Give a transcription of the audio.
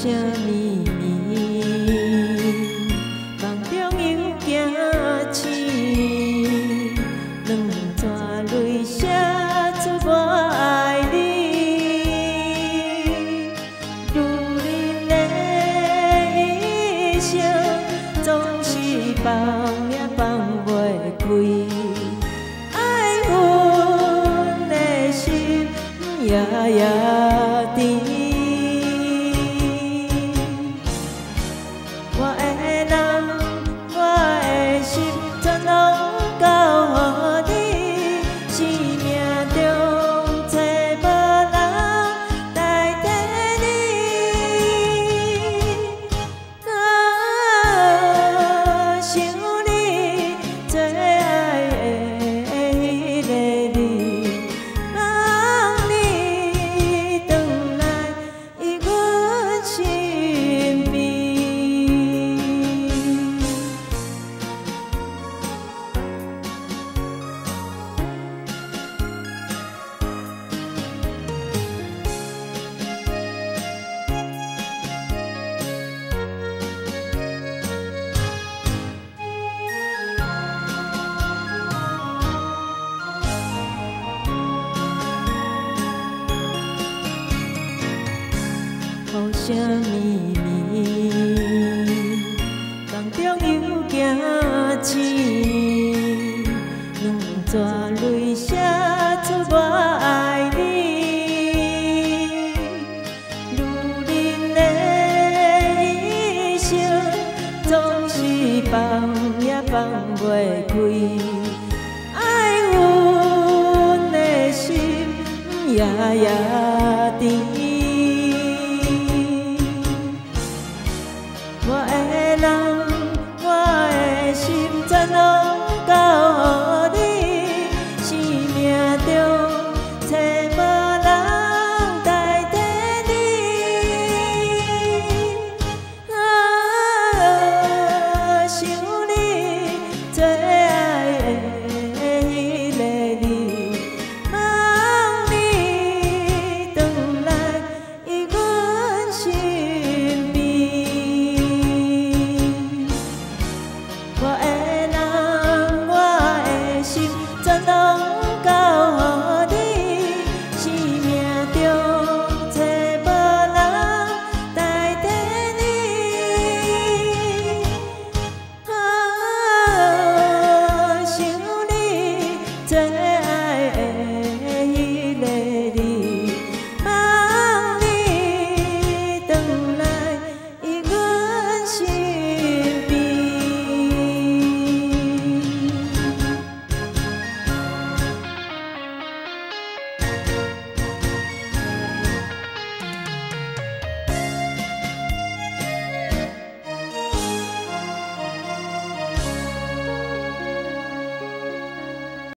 什秘密？梦中有惊醒，两串泪写出我爱你。如人的一生，总是放也放袂开。爱阮的心夜夜甜。 什秘密？梦中有惊醒，两串泪写出我爱你。如人的一生，总是放也放袂开。爱阮的心夜夜甜。 我的人，我的心全拢交予你，生命中找无人代替你。想你最爱的迄个你，望你回来伊阮身边。 我的人，我的心，全拢交予你。生命中找无人代替你。想你最爱的。